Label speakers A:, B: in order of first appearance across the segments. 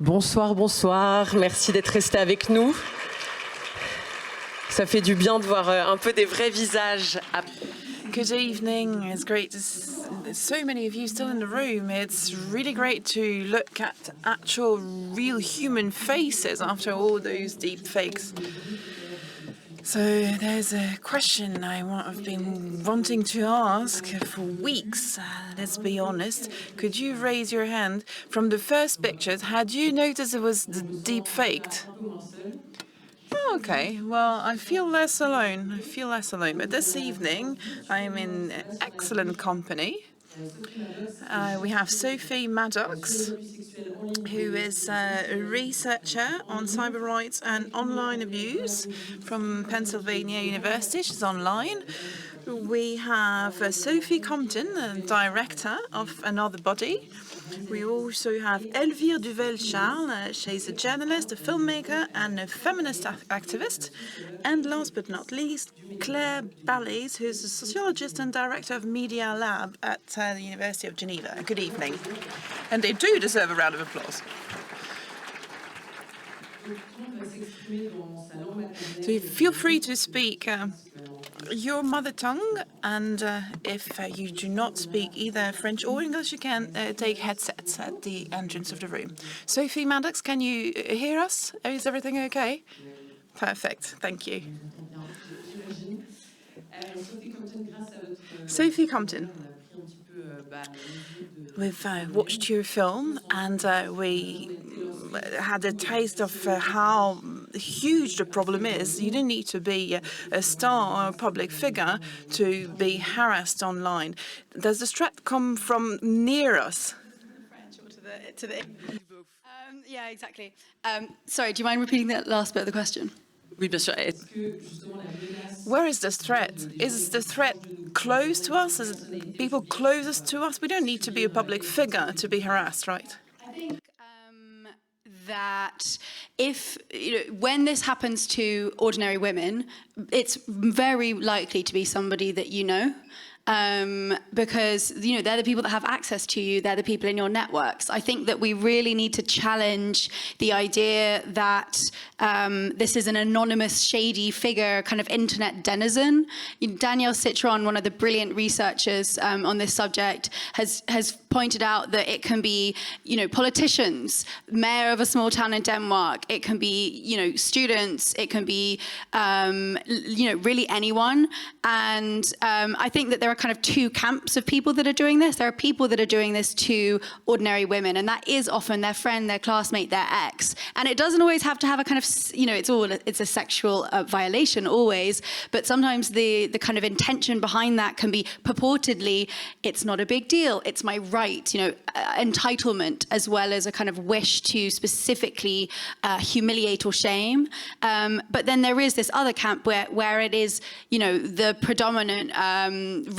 A: Bonsoir, bonsoir. Merci d'être resté avec nous. Ça fait du bien de voir un peu des vrais visages.
B: Good evening. It's great to so many of you still in the room. It's really great to look at actual, real human faces after all those deep fakes. So there's a question I've been wanting to ask for weeks. Let's be honest. Could you raise your hand? From the first pictures, had you noticed it was deep faked? Okay, well, I feel less alone. But this evening, I'm in excellent company. We have Sophie Maddox, who is a researcher on cyber rights and online abuse from Pennsylvania University. She's online. We have Sophie Compton, the director of another body. We also have Elvire Duvel-Charles. She's a journalist, a filmmaker, and a feminist activist. And last but not least, Claire Ballies, who's a sociologist and director of Media Lab at the University of Geneva. Good evening. And they do deserve a round of applause. So feel free to speak your mother tongue, and if you do not speak either French or English, you can take headsets at the entrance of the room. Sophie Maddox, can you hear us? Is everything okay? Perfect, thank you. Sophie Compton, we've watched your film, and we had a taste of how huge the problem is. You don't need to be a star or a public figure to be harassed online. Does the threat come from near us?
C: Yeah, exactly. Sorry, do you mind repeating that last bit of the question?
A: Oui, bien sûr.
B: Where is this threat? Is the threat close to us? Is it people closest to us? We don't need to be a public figure to be harassed, right?
C: I think that when this happens to ordinary women, it's very likely to be somebody that you know. Because they're the people that have access to you, they're the people in your networks. I think that we really need to challenge the idea that this is an anonymous, shady figure, kind of internet denizen. Danielle Citron, one of the brilliant researchers on this subject, has pointed out that it can be, politicians, mayor of a small town in Denmark, it can be, students, it can be, really anyone. And I think that there are kind of two camps of people that are doing this. There are people that are doing this to ordinary women, and that is often their friend, their classmate, their ex. And it doesn't always have to have a kind of, it's a sexual violation always, but sometimes the kind of intention behind that can be purportedly, it's not a big deal, it's my right, entitlement, as well as a kind of wish to specifically humiliate or shame. But then there is this other camp where it is, the predominant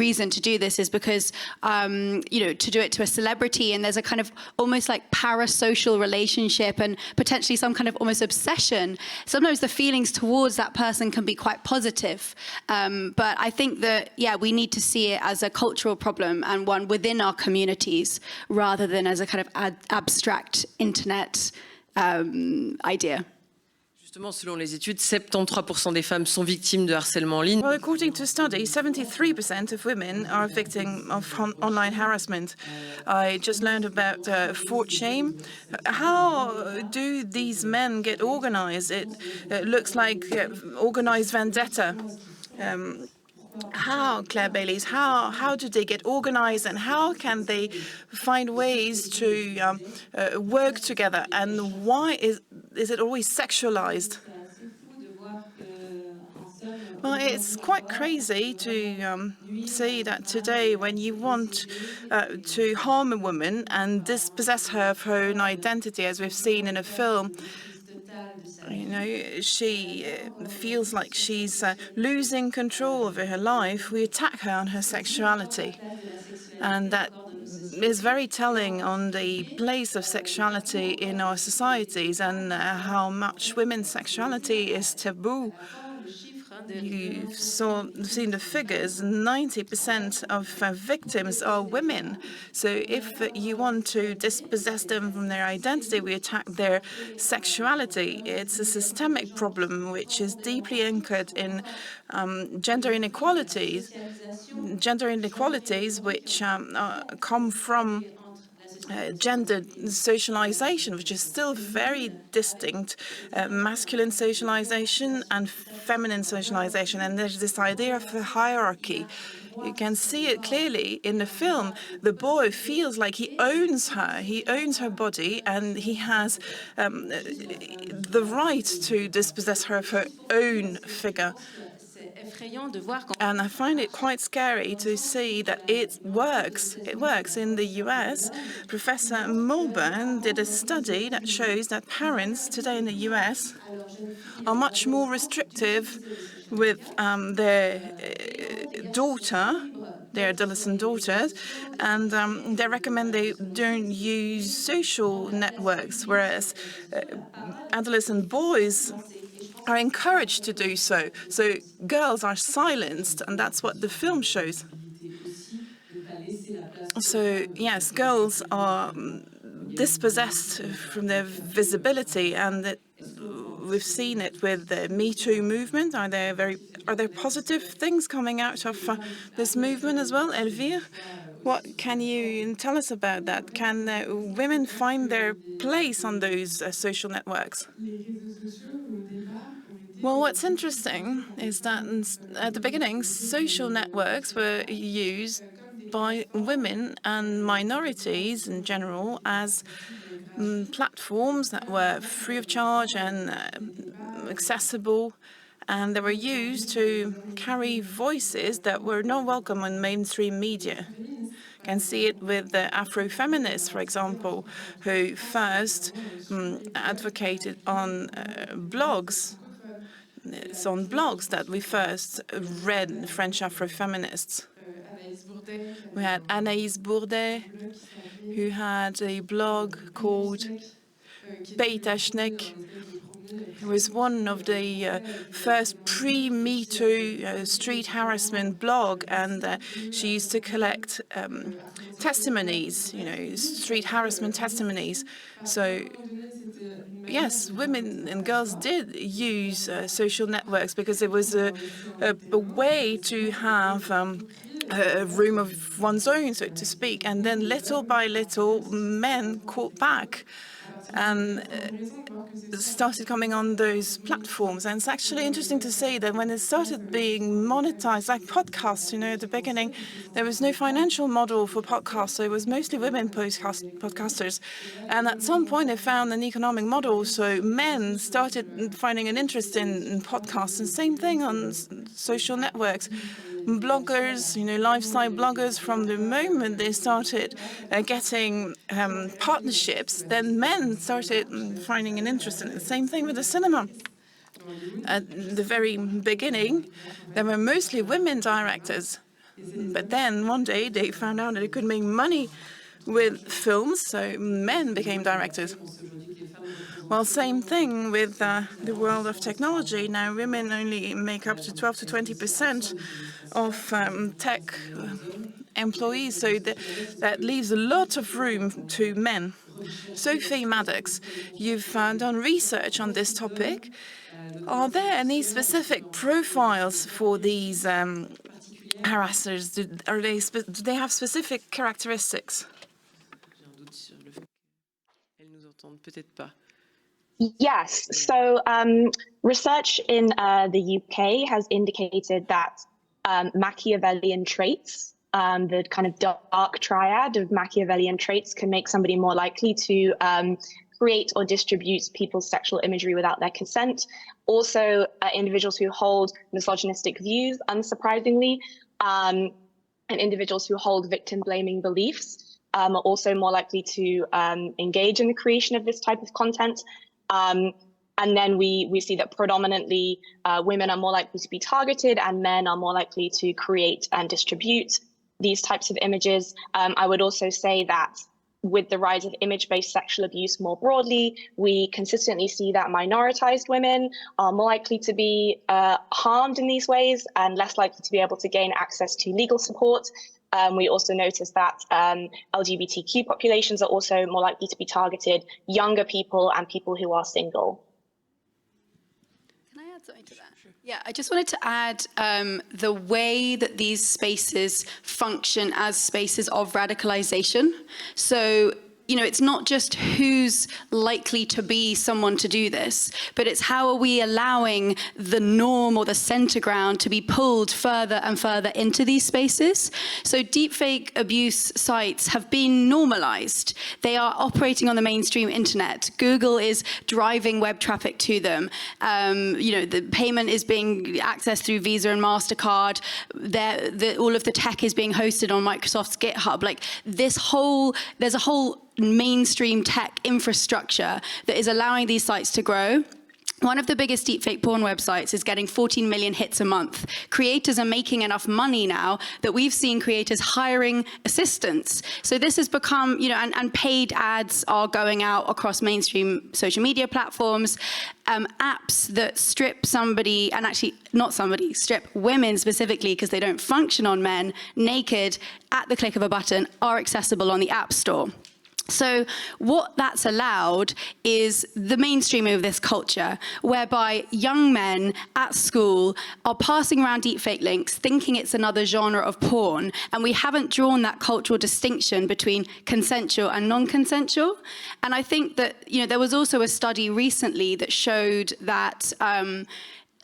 C: reason to do this is because, to do it to a celebrity, and there's a kind of almost like parasocial relationship and potentially some kind of almost obsession. Sometimes the feelings towards that person can be quite positive. But I think that, we need to see it as a cultural problem and one within our communities rather than as a kind of abstract internet idea.
A: Justement, selon les études, 73% des femmes sont victimes de harcèlement en ligne.
B: Well, according to a study, 73% of women are victims of online harassment. I just learned about Fort Shame. How do these men get organized? It looks like organized vendetta. How, Claire Bayliss, how do they get organized, and how can they find ways to work together? And why is it always sexualized? Well, it's quite crazy to see that today, when you want to harm a woman and dispossess her of her own identity, as we've seen in a film, she feels like she's losing control over her life. We attack her on her sexuality. And that is very telling on the place of sexuality in our societies and how much women's sexuality is taboo. You've seen the figures, 90% of victims are women. So if you want to dispossess them from their identity, we attack their sexuality. It's a systemic problem which is deeply anchored in gender inequalities which come from gendered socialization, which is still very distinct, masculine socialization and feminine socialization. And there's this idea of a hierarchy. You can see it clearly in the film. The boy feels like he owns her body, and he has the right to dispossess her of her own figure. And I find it quite scary to see that it works. It works in the US. Professor Milburn did a study that shows that parents today in the US are much more restrictive with their adolescent daughters, and they recommend they don't use social networks, whereas adolescent boys are encouraged to do so. So girls are silenced, and that's what the film shows. So yes, girls are dispossessed from their visibility, and we've seen it with the Me Too movement. Are there positive things coming out of this movement as well, Elvire? What can you tell us about that? Can women find their place on those social networks? Well, what's interesting is that at the beginning, social networks were used by women and minorities in general as platforms that were free of charge and accessible, and they were used to carry voices that were not welcome in mainstream media. You can see it with the Afro-feminists, for example, who first advocated on blogs. It's on blogs that we first read French Afro-feminists. We had Anaïs Bourdet, who had a blog called Paytashnek. It was one of the first pre-Me Too street harassment blog, and she used to collect testimonies, street harassment testimonies. So yes, women and girls did use social networks because it was a way to have a room of one's own, so to speak. And then little by little, men caught back and started coming on those platforms. And it's actually interesting to see that when it started being monetized, like podcasts, at the beginning, there was no financial model for podcasts, so it was mostly women podcasters. And at some point, they found an economic model, so men started finding an interest in podcasts. And same thing on social networks. Bloggers, lifestyle bloggers, from the moment they started getting partnerships, then men started finding an interest in it. The same thing with the cinema. At the very beginning, there were mostly women directors. But then one day they found out that they could make money with films, so men became directors. Well, same thing with the world of technology. Now, women only make up to 12 to 20% of tech employees, so that leaves a lot of room to men. Sophie Maddox, you've done research on this topic. Are there any specific profiles for these harassers? Do they have specific characteristics?
D: Yes. So research in the UK has indicated that Machiavellian traits, the kind of dark triad of Machiavellian traits, can make somebody more likely to create or distribute people's sexual imagery without their consent. Also, individuals who hold misogynistic views, unsurprisingly, and individuals who hold victim-blaming beliefs are also more likely to engage in the creation of this type of content. And then we see that predominantly women are more likely to be targeted, and men are more likely to create and distribute these types of images. I would also say that with the rise of image-based sexual abuse more broadly, we consistently see that minoritized women are more likely to be harmed in these ways and less likely to be able to gain access to legal support. We also notice that LGBTQ populations are also more likely to be targeted, younger people and people who are single.
C: Can I add something to that? Yeah, I just wanted to add the way that these spaces function as spaces of radicalization. So, you know, it's not just who's likely to be someone to do this, but it's how are we allowing the norm or the center ground to be pulled further and further into these spaces. So deepfake abuse sites have been normalized. They are operating on the mainstream internet. Google is driving web traffic to them. You know, the payment is being accessed through Visa and MasterCard. All of the tech is being hosted on Microsoft's GitHub. Like there's a whole mainstream tech infrastructure that is allowing these sites to grow. One of the biggest deepfake porn websites is getting 14 million hits a month. Creators are making enough money now that we've seen creators hiring assistants. So this has become, you know, and paid ads are going out across mainstream social media platforms. Apps that strip somebody, and actually not somebody, strip women specifically because they don't function on men, naked at the click of a button are accessible on the App Store. So what that's allowed is the mainstreaming of this culture, whereby young men at school are passing around deepfake links, thinking it's another genre of porn, and we haven't drawn that cultural distinction between consensual and non-consensual. And I think that, you know, there was also a study recently that showed that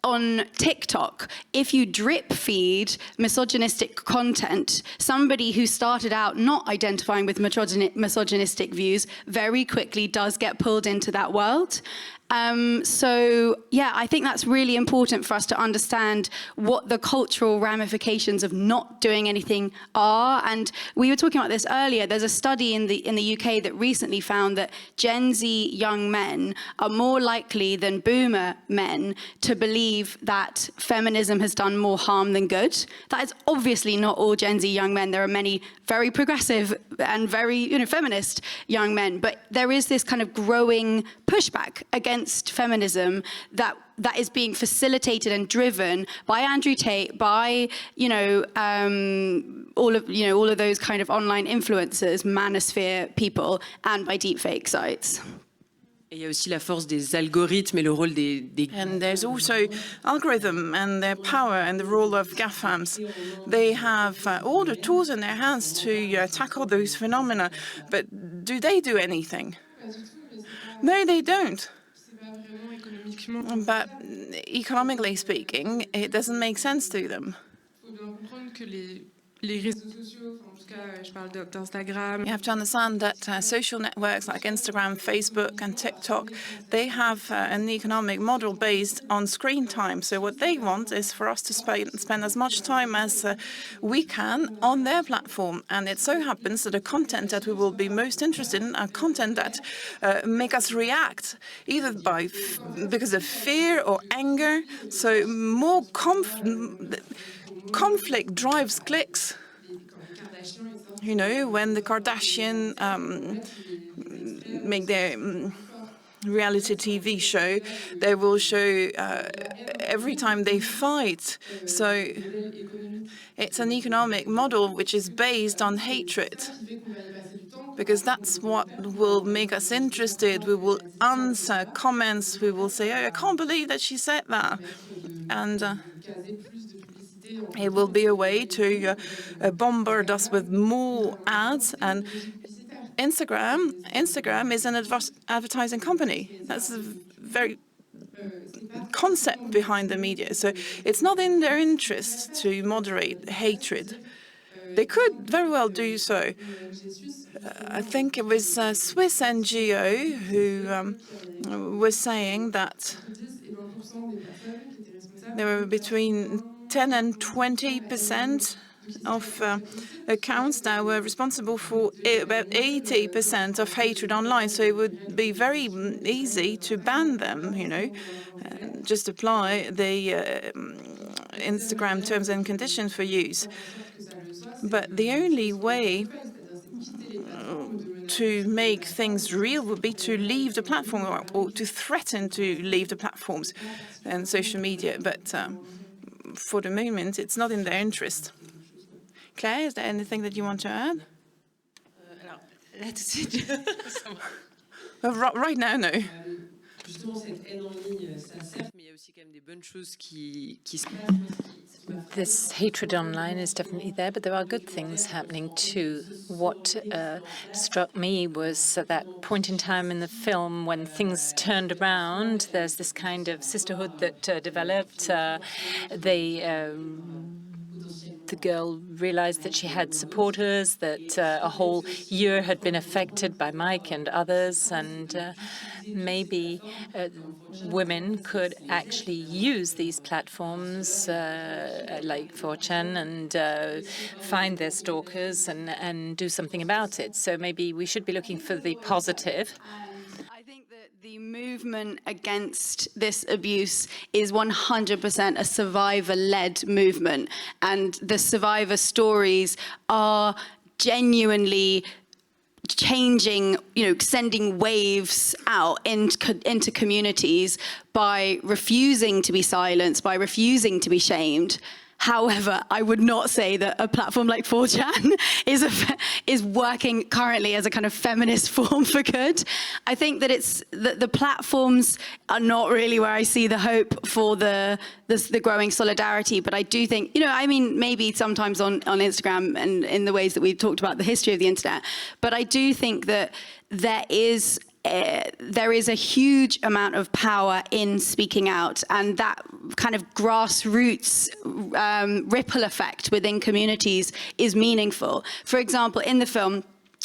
C: on TikTok, if you drip feed misogynistic content, somebody who started out not identifying with misogynistic views very quickly does get pulled into that world. So yeah, I think that's really important for us to understand what the cultural ramifications of not doing anything are. And we were talking about this earlier. There's a study in the UK that recently found that Gen Z young men are more likely than boomer men to believe that feminism has done more harm than good. That is obviously not all Gen Z young men. There are many very progressive and very, you know, feminist young men, but there is this kind of growing pushback against feminism that is being facilitated and driven by Andrew Tate, by, you know, all of those kind of online influencers, manosphere people, and by deepfake sites.
A: Et il y a aussi la force des algorithmes et le rôle des...
B: And there's also algorithm and their power and the role of GAFAMs. They have all the tools in their hands to tackle those phenomena, but do they do anything? No, they don't. But economically speaking, it doesn't make sense to them. You have to understand that social networks like Instagram, Facebook, and TikTok, they have an economic model based on screen time. So what they want is for us to spend as much time as we can on their platform. And it so happens that the content that we will be most interested in are content that make us react, either because of fear or anger. So more conflict drives clicks. You know, when the Kardashian make their reality TV show, they will show every time they fight. So it's an economic model which is based on hatred, because that's what will make us interested. We will answer comments. We will say, oh, I can't believe that she said that. And it will be a way to bombard us with more ads. And Instagram is an advertising company. That's the very concept behind the media. So it's not in their interest to moderate hatred. They could very well do so. I think it was a Swiss NGO who was saying that there were between 10 and 20% of accounts that were responsible for about 80% of hatred online. So it would be very easy to ban them, you know, just apply the Instagram terms and conditions for use. But the only way to make things real would be to leave the platform or to threaten to leave the platforms and social media. But for the moment, it's not in their interest. Claire, is there anything that you want to add? Right now, no.
E: This hatred online is definitely there, but there are good things happening too. What struck me was at that point in time in the film when things turned around. There's this kind of sisterhood that developed. The girl realized that she had supporters, that a whole year had been affected by Mike and others, and maybe women could actually use these platforms like 4chan and find their stalkers and do something about it. So maybe we should be looking for the positive.
C: I think that the movement against this abuse is 100% a survivor-led movement, and the survivor stories are genuinely changing, sending waves out into communities by refusing to be silenced, by refusing to be shamed. However, I would not say that a platform like 4chan is working currently as a kind of feminist form for good. I think that the platforms are not really where I see the hope for the growing solidarity. But I do think, maybe sometimes on Instagram and in the ways that we've talked about the history of the internet. But I do think that there is a huge amount of power in speaking out, and that kind of grassroots ripple effect within communities is meaningful. For example, in the film,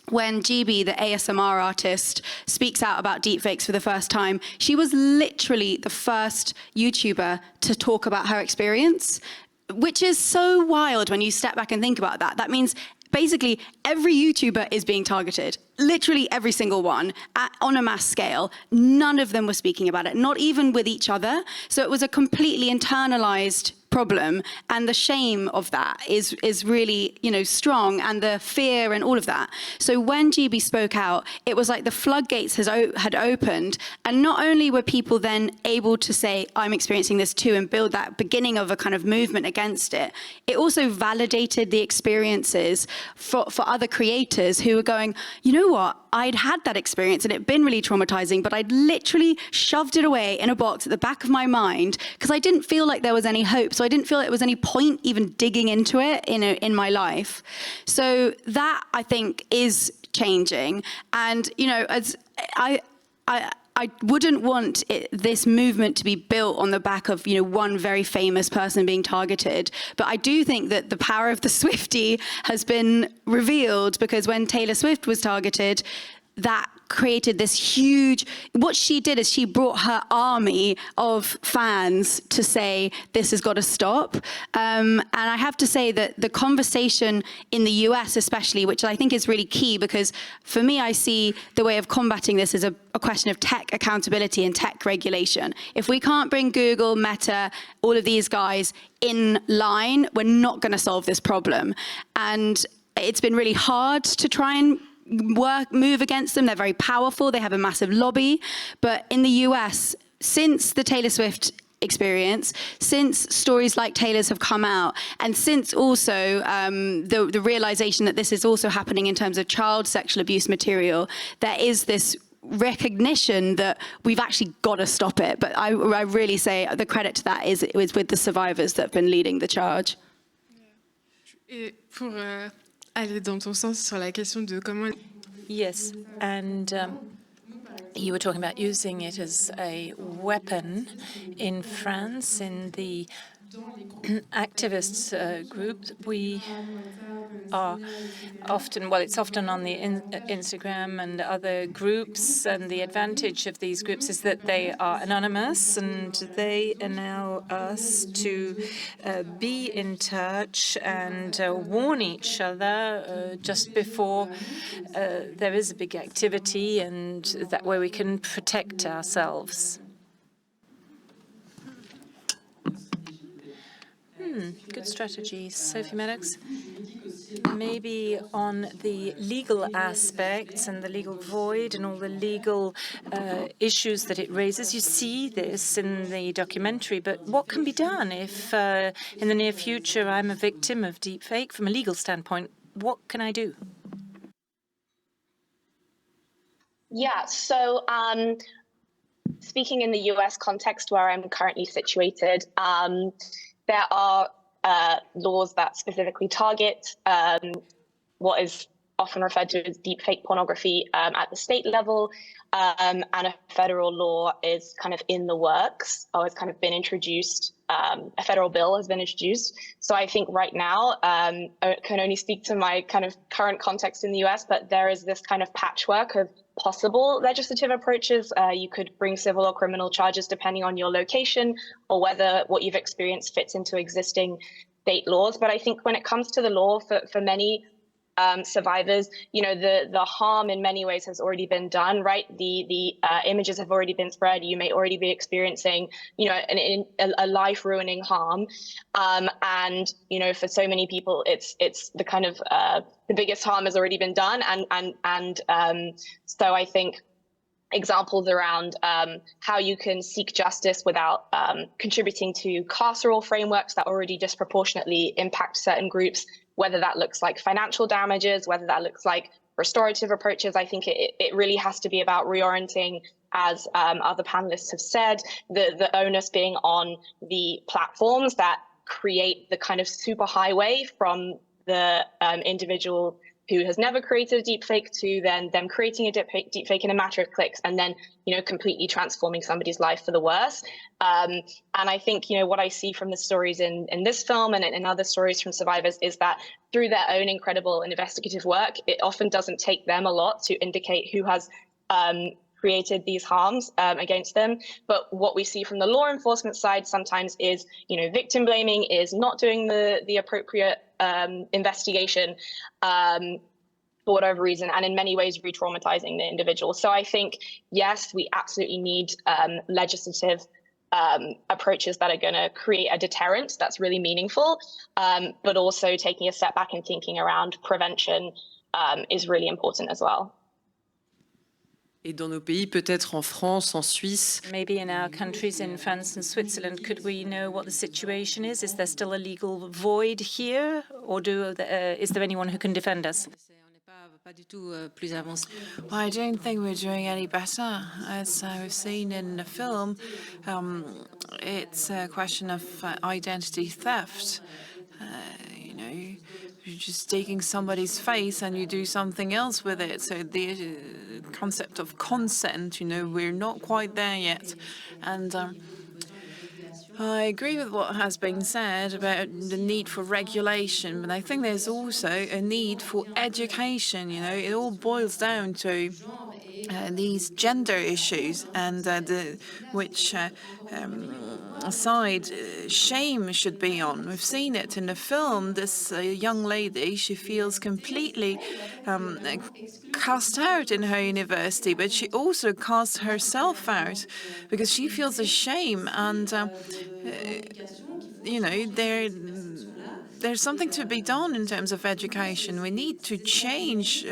C: when GB, the ASMR artist, speaks out about deepfakes for the first time, she was literally the first YouTuber to talk about her experience, which is so wild when you step back and think about that. That means basically every YouTuber is being targeted, literally every single one, on a mass scale. None of them were speaking about it, not even with each other. So it was a completely internalized problem, and the shame of that is really strong, and the fear and all of that. So when GB spoke out, it was like the floodgates had opened, and not only were people then able to say, I'm experiencing this too, and build that beginning of a kind of movement against it, it also validated the experiences for other creators who were going, you know what, I'd had that experience and it'd been really traumatizing, but I'd literally shoved it away in a box at the back of my mind because I didn't feel like there was any hope. So I didn't feel like there was any point even digging into it in my life. So that, I think, is changing. And, as I wouldn't want this movement to be built on the back of, one very famous person being targeted. But I do think that the power of the Swiftie has been revealed, because when Taylor Swift was targeted, that created this huge, what she did is she brought her army of fans to say, this has got to stop. And I have to say that the conversation in the US especially, which I think is really key, because for me, I see the way of combating this as a question of tech accountability and tech regulation. If we can't bring Google, Meta, all of these guys in line, we're not going to solve this problem. And it's been really hard to try and move against them. They're very powerful. They have a massive lobby. But in the US, since the Taylor Swift experience, since stories like Taylor's have come out, and since also the realization that this is also happening in terms of child sexual abuse material, there is this recognition that we've actually got to stop it. But I really say the credit to that is with the survivors that have been leading the charge.
F: Et pour aller dans ton sens sur la question de comment...
E: Yes, and you were talking about using it as a weapon in France, in the activists group. We are often, well, it's often on the Instagram and other groups, and the advantage of these groups is that they are anonymous and they allow us to be in touch and warn each other just before there is a big activity, and that way we can protect ourselves. Good strategy. Sophie Maddox. maybe on the legal aspects and the legal void and all the legal issues that it raises. You see this in the documentary, but what can be done if in the near future I'm a victim of deepfake from a legal standpoint? What can I do?
D: Yeah, so speaking in the US context where I'm currently situated, there are laws that specifically target what is often referred to as deepfake pornography at the state level, and a federal law is kind of in the works, or has kind of been introduced. A federal bill has been introduced. So I think right now, I can only speak to my kind of current context in the US, but there is this kind of patchwork of possible legislative approaches. You could bring civil or criminal charges depending on your location or whether what you've experienced fits into existing state laws. But I think when it comes to the law for many survivors, you know, the harm in many ways has already been done, right? The images have already been spread. You may already be experiencing, you know, a life-ruining harm, and you know, for so many people, it's the kind of the biggest harm has already been done, and so I think examples around how you can seek justice without contributing to carceral frameworks that already disproportionately impact certain groups, whether that looks like financial damages, whether that looks like restorative approaches. I think it really has to be about reorienting, as other panelists have said, the onus being on the platforms that create the kind of superhighway from the individual who has never created a deepfake to then them creating a deepfake in a matter of clicks and then, you know, completely transforming somebody's life for the worse. And I think, you know, what I see from the stories in this film and in other stories from survivors is that through their own incredible investigative work, it often doesn't take them a lot to indicate who has created these harms against them. But what we see from the law enforcement side sometimes is, you know, victim blaming, is not doing the appropriate investigation for whatever reason, and in many ways re-traumatizing the individual. So I think, yes, we absolutely need legislative approaches that are going to create a deterrent that's really meaningful, but also taking a step back and thinking around prevention is really important as well.
A: Et dans nos pays, peut-être en France, en Suisse.
E: Maybe in our countries, in France and Switzerland, could we know what the situation is? Is there still a legal void here, or is there anyone who can defend us?
B: Well, I don't think we're doing any better. As we've seen in the film, it's a question of identity theft. You know, you're just taking somebody's face and you do something else with it. So the concept of consent, you know, we're not quite there yet. And I agree with what has been said about the need for regulation, but I think there's also a need for education. You know, it all boils down to these gender issues and which side shame should be on. We've seen it in the film. This young lady, she feels completely cast out in her university, but she also casts herself out because she feels a shame. And you know, there's something to be done in terms of education. We need to change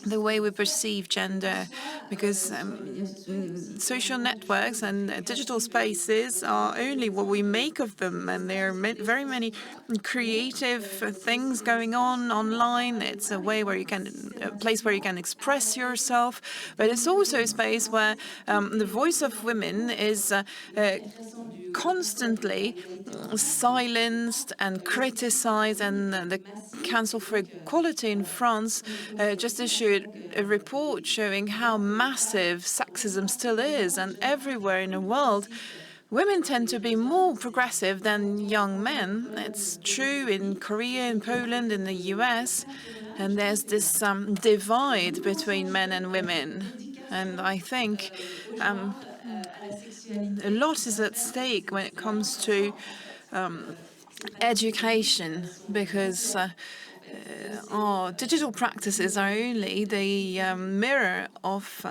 B: the way we perceive gender, because social networks and digital spaces are only what we make of them, and there are very many creative things going on online. It's a way where a place where you can express yourself, but it's also a space where the voice of women is constantly silenced and criticized. And the Council for Equality in France just issued a report showing how massive sexism still is, and everywhere in the world women tend to be more progressive than young men. It's true in Korea, in Poland, in the US, and there's this divide between men and women. And I think a lot is at stake when it comes to education, because our digital practices are only the mirror of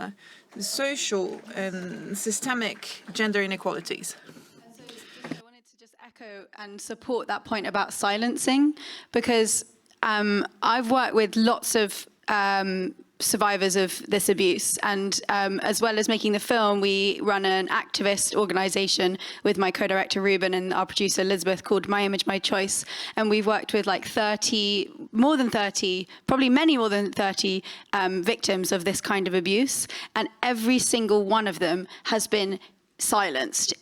B: social and systemic gender inequalities.
C: I wanted to just echo and support that point about silencing, because I've worked with lots of survivors of this abuse, and as well as making the film, we run an activist organization with my co-director Ruben and our producer Elizabeth called My Image, My Choice, and we've worked with like more than 30, probably many more than 30 victims of this kind of abuse, and every single one of them has been silenced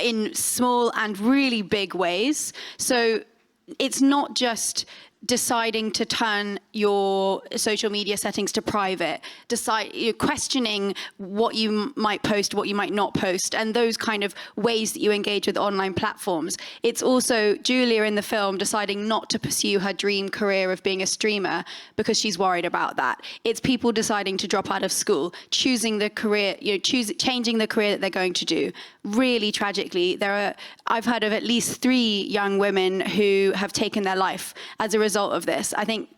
C: in small and really big ways. So it's not just deciding to turn your social media settings to private, you're questioning what you might post, what you might not post, and those kind of ways that you engage with online platforms. It's also Julia in the film deciding not to pursue her dream career of being a streamer because she's worried about that. It's people deciding to drop out of school, choosing the career, changing the career that they're going to do. Really tragically, I've heard of at least 3 young women who have taken their life as a result of this. I think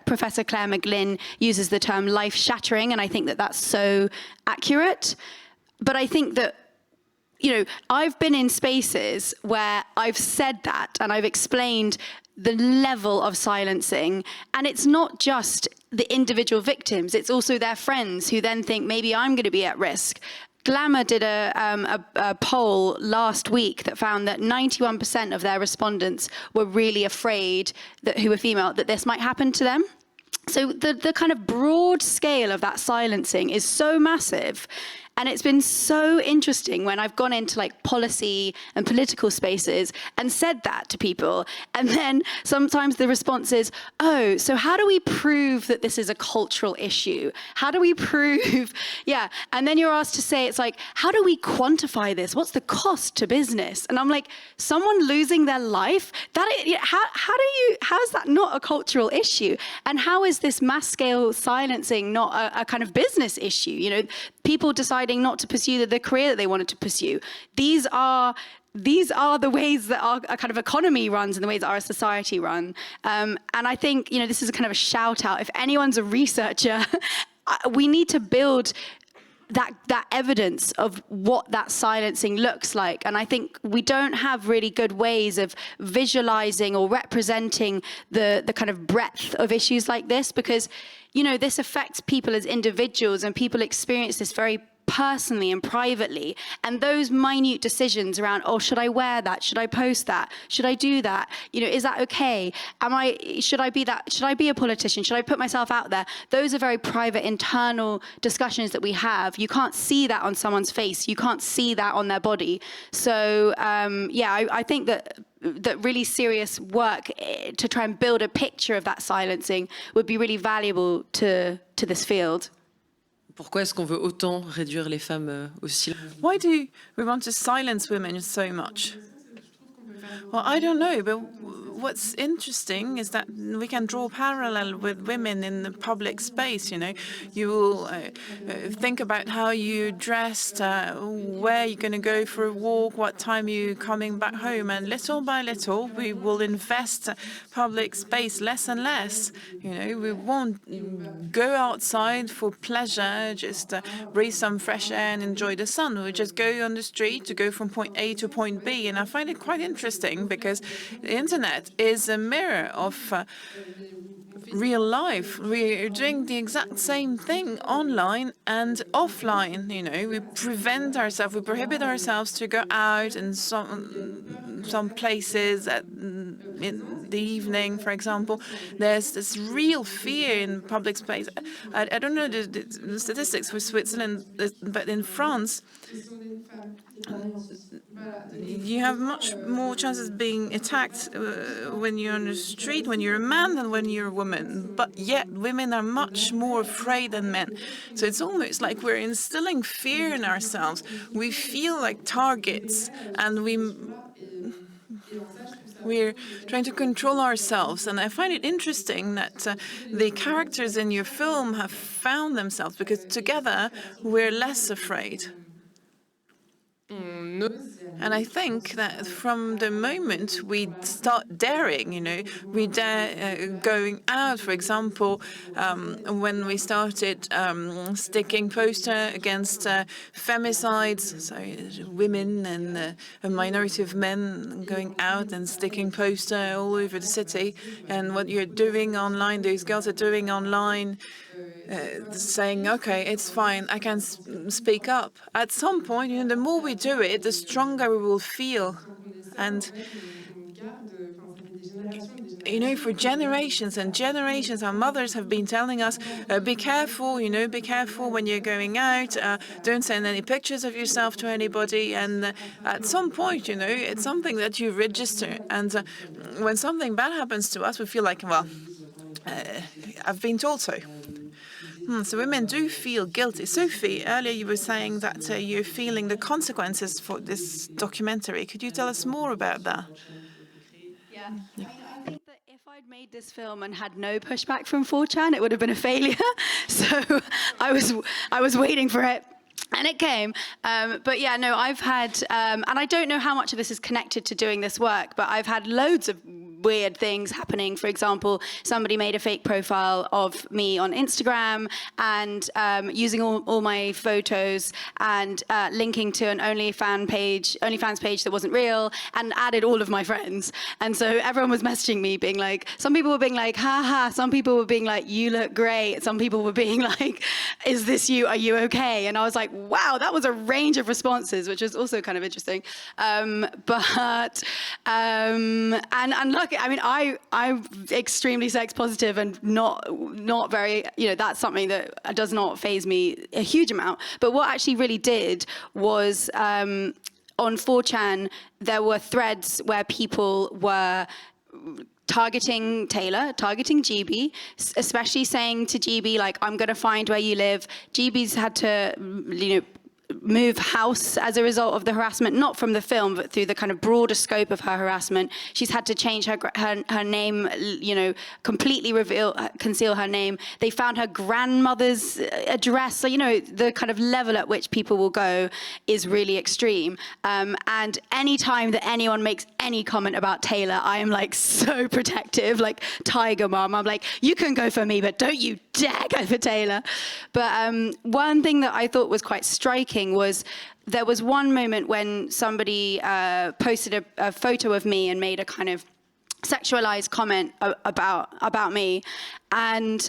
C: Professor Claire McGlynn uses the term life-shattering, and I think that that's so accurate. But I think that, I've been in spaces where I've said that and I've explained the level of silencing, and it's not just the individual victims, it's also their friends who then think maybe I'm going to be at risk. Glamour did a poll last week that found that 91% of their respondents were really afraid, who were female, that this might happen to them. So the kind of broad scale of that silencing is so massive. And it's been so interesting when I've gone into like policy and political spaces and said that to people. And then sometimes the response is, oh, so how do we prove that this is a cultural issue? How do we prove, yeah. And then you're asked to say, it's like, how do we quantify this? What's the cost to business? And I'm like, someone losing their life, how is that not a cultural issue? And how is this mass scale silencing not a kind of business issue? People deciding not to pursue the career that they wanted to pursue. These are the ways that our kind of economy runs and the ways that our society run. And I think, this is a kind of a shout out. If anyone's a researcher, we need to build that evidence of what that silencing looks like. And I think we don't have really good ways of visualizing or representing the kind of breadth of issues like this, because, this affects people as individuals, and people experience this very personally and privately, and those minute decisions around, oh, should I wear that? Should I post that? Should I do that? Is that okay? Should I be a politician? Should I put myself out there? Those are very private, internal discussions that we have. You can't see that on someone's face. You can't see that on their body. So, I think that really serious work to try and build a picture of that silencing would be really valuable to this field.
A: Pourquoi est-ce qu'on veut autant réduire les femmes au silence?
B: Why do we want to silence women so much? Well, I don't know, but what's interesting is that we can draw parallel with women in the public space. You will think about how you dressed, where you're going to go for a walk, what time you're coming back home, and little by little we will invest public space less and less. We won't go outside for pleasure, just breathe some fresh air and enjoy the sun. We just go on the street to go from point A to point B, and I find it quite interesting because the internet is a mirror of real life. We're doing the exact same thing online and offline. We prohibit ourselves to go out in some places in the evening, for example. There's this real fear in public space. I don't know the statistics for Switzerland, but in France, you have much more chances of being attacked when you're on the street, when you're a man, than when you're a woman. But yet, women are much more afraid than men. So it's almost like we're instilling fear in ourselves. We feel like targets, and we're trying to control ourselves. And I find it interesting that the characters in your film have found themselves, because together we're less afraid. And I think that from the moment we start daring, we dare going out, for example, when we started sticking poster against femicides, so women and a minority of men going out and sticking poster all over the city, and what you're doing online, those girls are doing online, saying, okay, it's fine, I can speak up. At some point, the more we do it, the stronger we will feel. And, for generations and generations, our mothers have been telling us, be careful, be careful when you're going out, don't send any pictures of yourself to anybody. And at some point, it's something that you register. And when something bad happens to us, we feel like, well, I've been told so. So women do feel guilty. Sophie, earlier you were saying that you're feeling the consequences for this documentary. Could you tell us more about that?
C: Yeah. I think that if I'd made this film and had no pushback from 4chan, it would have been a failure. So I was waiting for it. And it came. But yeah, no, I've had, and I don't know how much of this is connected to doing this work, but I've had loads of weird things happening. For example, somebody made a fake profile of me on Instagram and using all my photos and linking to an OnlyFans page that wasn't real and added all of my friends. And so everyone was messaging me being like, some people were being like, haha, some people were being like, you look great. Some people were being like, is this you? Are you okay? And I was like, wow, that was a range of responses, which was also kind of interesting. And look, I mean, I'm extremely sex positive and not very, that's something that does not faze me a huge amount. But what actually really did was on 4chan, there were threads where people were targeting Taylor, targeting GB, especially saying to GB, like, I'm going to find where you live. GB's had to, move house as a result of the harassment, not from the film, but through the kind of broader scope of her harassment. She's had to change her name, completely conceal her name. They found her grandmother's address. So, the kind of level at which people will go is really extreme. And any time that anyone makes any comment about Taylor, I am like so protective, like tiger mom. I'm like, you can go for me, but don't you dare go for Taylor. But one thing that I thought was quite striking was there was one moment when somebody posted a photo of me and made a kind of sexualized comment about me. And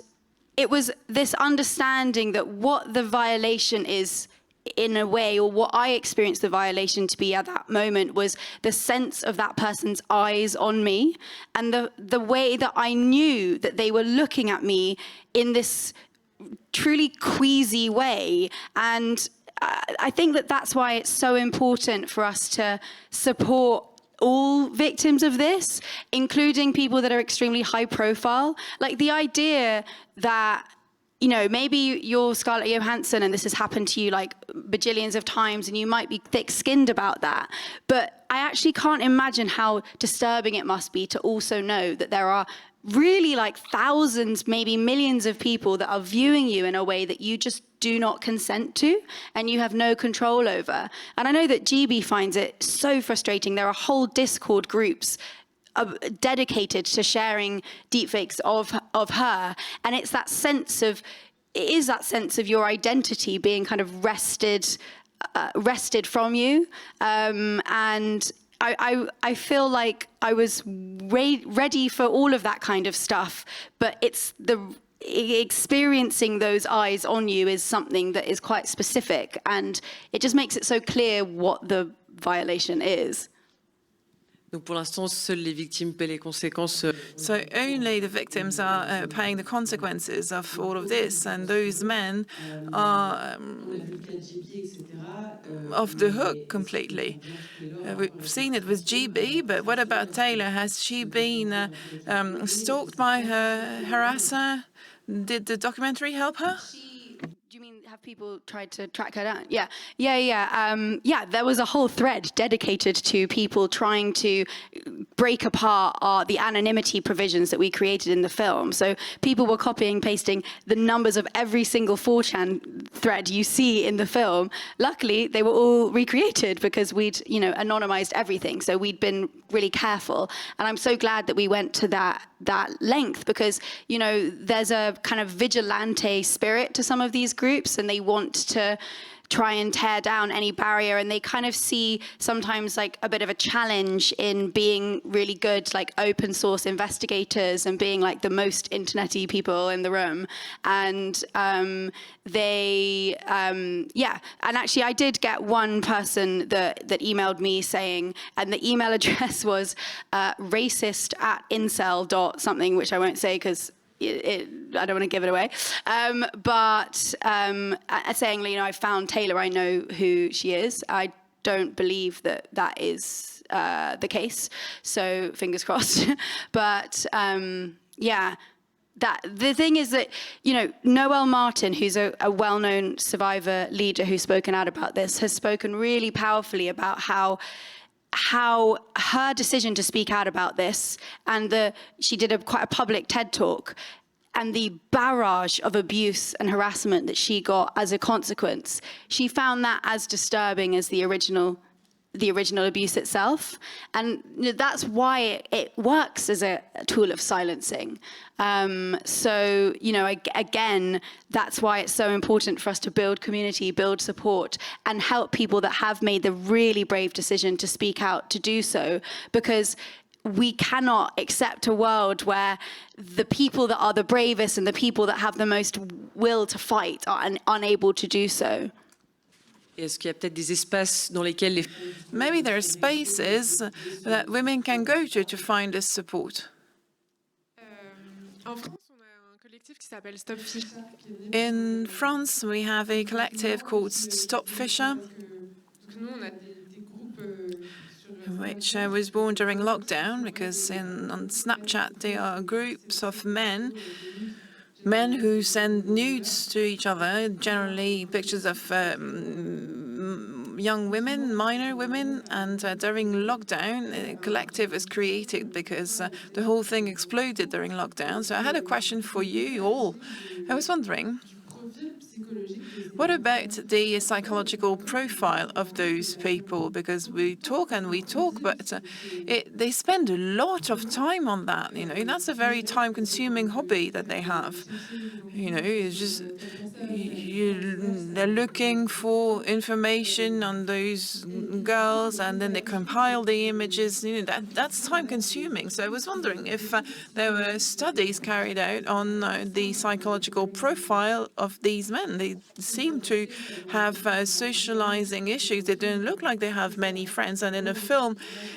C: it was this understanding that what the violation is, in a way, or what I experienced the violation to be at that moment, was the sense of that person's eyes on me and the way that I knew that they were looking at me in this truly queasy way. And I think that that's why it's so important for us to support all victims of this, including people that are extremely high profile. Like the idea that, maybe you're Scarlett Johansson and this has happened to you like bajillions of times and you might be thick-skinned about that. But I actually can't imagine how disturbing it must be to also know that there are really like thousands, maybe millions of people that are viewing you in a way that you just do not consent to and you have no control over. And I know that GB finds it so frustrating. There are whole Discord groups dedicated to sharing deepfakes of her. And it's that sense of, your identity being kind of wrested from you. And I feel like I was ready for all of that kind of stuff, but it's experiencing those eyes on you is something that is quite specific, and it just makes it so clear what the violation is.
A: Donc pour l'instant, seules les victimes paient les conséquences.
B: So only the victims are paying the consequences of all of this, and those men are off the hook completely. We've seen it with GB, but what about Taylor? Has she been stalked by her harasser? Did the documentary help her?
C: Do you mean have people tried to track her down? Yeah. There was a whole thread dedicated to people trying to break apart the anonymity provisions that we created in the film. So people were copying, pasting the numbers of every single 4chan thread you see in the film. Luckily, they were all recreated because we'd, anonymized everything. So we'd been really careful. And I'm so glad that we went to that length because, there's a kind of vigilante spirit to some of these groups, and they want to try and tear down any barrier, and they kind of see sometimes like a bit of a challenge in being really good like open source investigators and being like the most internety people in the room. And and actually I did get one person that emailed me saying, and the email address was racist@incel dot something, which I won't say because I don't want to give it away, but saying, I found Taylor, I know who she is. I don't believe that is the case, so fingers crossed. But the thing is that, Noelle Martin, who's a well-known survivor leader who's spoken out about this, has spoken really powerfully about how her decision to speak out about this, and she did quite a public TED talk, and the barrage of abuse and harassment that she got as a consequence, she found that as disturbing as the original abuse itself. And that's why it works as a tool of silencing. So, again, that's why it's so important for us to build community, build support, and help people that have made the really brave decision to speak out to do so, because we cannot accept a world where the people that are the bravest and the people that have the most will to fight are unable to do so.
A: Est-ce qu'il y a peut-être des espaces dans lesquels les...
B: Maybe there are spaces that women can go to find this support.
F: En France, on a un collectif qui s'appelle Stop Fisher.
B: In France, we have a collective called Stop Fisher,
F: Nous, on a des groupes
B: which was born during lockdown, because on Snapchat there are groups of men who send nudes to each other, generally pictures of young women, minor women, and during lockdown, a collective was created because the whole thing exploded during lockdown. So I had a question for you all. I was wondering, what about the psychological profile of those people? Because we talk, but they spend a lot of time on that. That's a very time-consuming hobby that they have. It's just they're looking for information on those girls, and then they compile the images. That's time-consuming. So I was wondering if there were studies carried out on the psychological profile of these men. They seem to have socializing issues. They don't look like they have many friends. And in the film,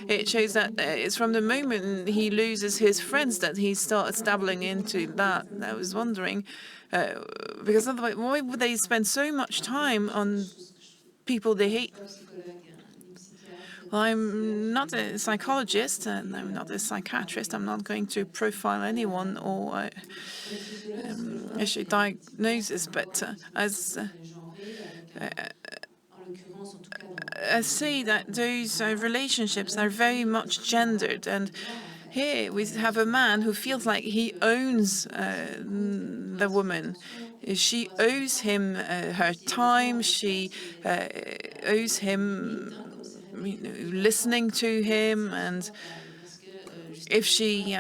B: it shows that it's from the moment he loses his friends that he starts dabbling into that. I was wondering, because otherwise, why would they spend so much time on people they hate? Well, I'm not a psychologist and I'm not a psychiatrist. I'm not going to profile anyone or issue diagnosis, but I see that those relationships are very much gendered, and here we have a man who feels like he owns the woman. She owes him her time. She owes him listening to him, and if she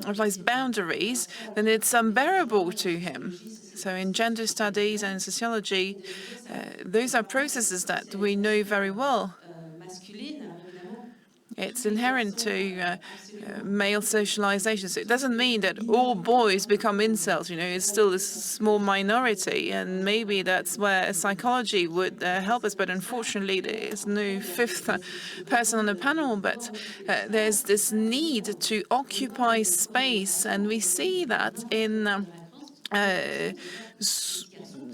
B: applies boundaries, then it's unbearable to him. So in gender studies and sociology, those are processes that we know very well. It's inherent to male socialization. So it doesn't mean that all boys become incels. It's still a small minority, and maybe that's where psychology would help us. But unfortunately, there's no fifth person on the panel. But there's this need to occupy space, and we see that in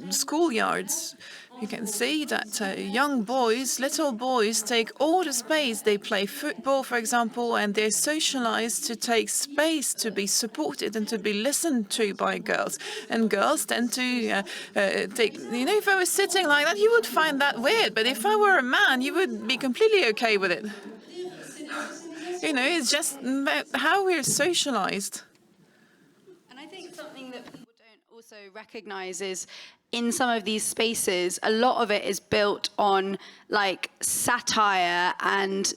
B: schoolyards. you can see that young boys, little boys, take all the space. They play football, for example, and they're socialized to take space, to be supported and to be listened to by girls. And girls tend to take, if I was sitting like that, you would find that weird. But if I were a man, you would be completely okay with it. It's just about how we're socialized.
C: And I think something that people don't also recognize is in some of these spaces, a lot of it is built on like satire and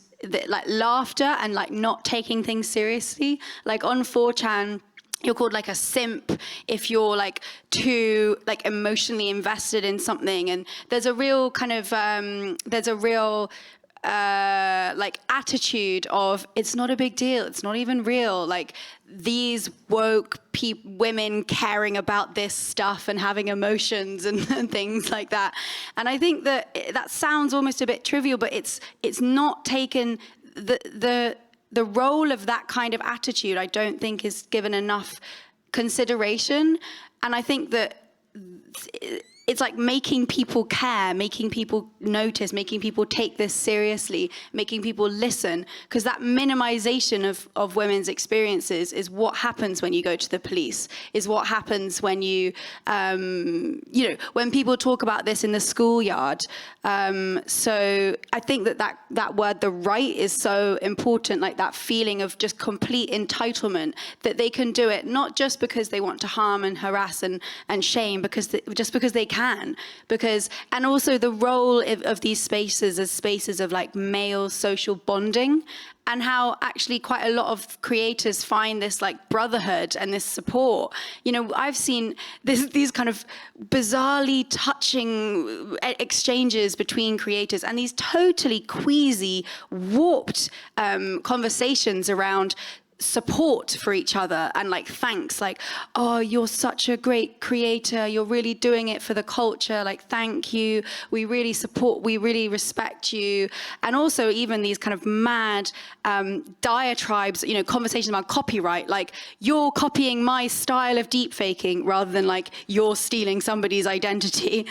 C: like laughter and like not taking things seriously. Like on 4chan, you're called like a simp if you're like too like emotionally invested in something. And there's a real kind of, like attitude of it's not a big deal, it's not even real, like these woke women caring about this stuff and having emotions and things like that. And I think that sounds almost a bit trivial, but it's not taken the role of that kind of attitude, I don't think is given enough consideration. And I think that it's like making people care, making people notice, making people take this seriously, making people listen, because that minimization of women's experiences is what happens when you go to the police, is what happens when you, when people talk about this in the schoolyard. So I think that word, the right, is so important, like that feeling of just complete entitlement, that they can do it, not just because they want to harm and harass and shame, just because they can, and also the role of these spaces as spaces of like male social bonding, and how actually quite a lot of creators find this like brotherhood and this support. I've seen these kind of bizarrely touching exchanges between creators and these totally queasy, warped conversations around support for each other and like thanks, like, oh, you're such a great creator, you're really doing it for the culture, like thank you, we really support, we really respect you. And also even these kind of mad diatribes, conversations about copyright, like you're copying my style of deepfaking rather than like you're stealing somebody's identity.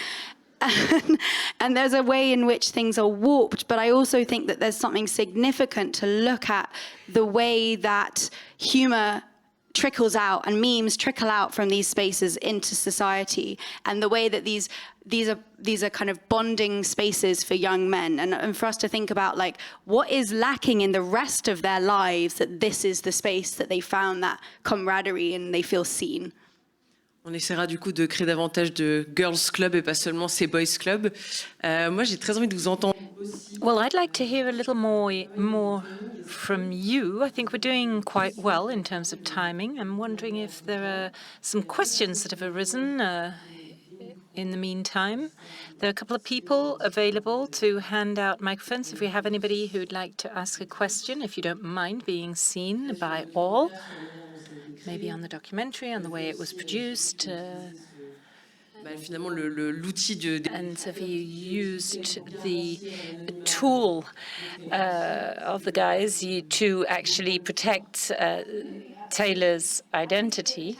C: And there's a way in which things are warped, but I also think that there's something significant to look at the way that humor trickles out and memes trickle out from these spaces into society, and the way that these are kind of bonding spaces for young men, and for us to think about like what is lacking in the rest of their lives, that this is the space that they found that camaraderie and they feel seen.
A: On essaiera du coup de créer davantage de girls club et pas seulement ces boys club. Moi, j'ai très envie de vous entendre.
E: Well, I'd like to hear a little more from you. I think we're doing quite well in terms of timing. I'm wondering if there are some questions that have arisen in the meantime. There are a couple of people available to hand out microphones. If we have anybody who'd like to ask a question, if you don't mind being seen by all. Maybe on the documentary, on the way it was produced.
A: Finalement, l'outil de...
E: And have you used the tool of the guys to actually protect Taylor's identity?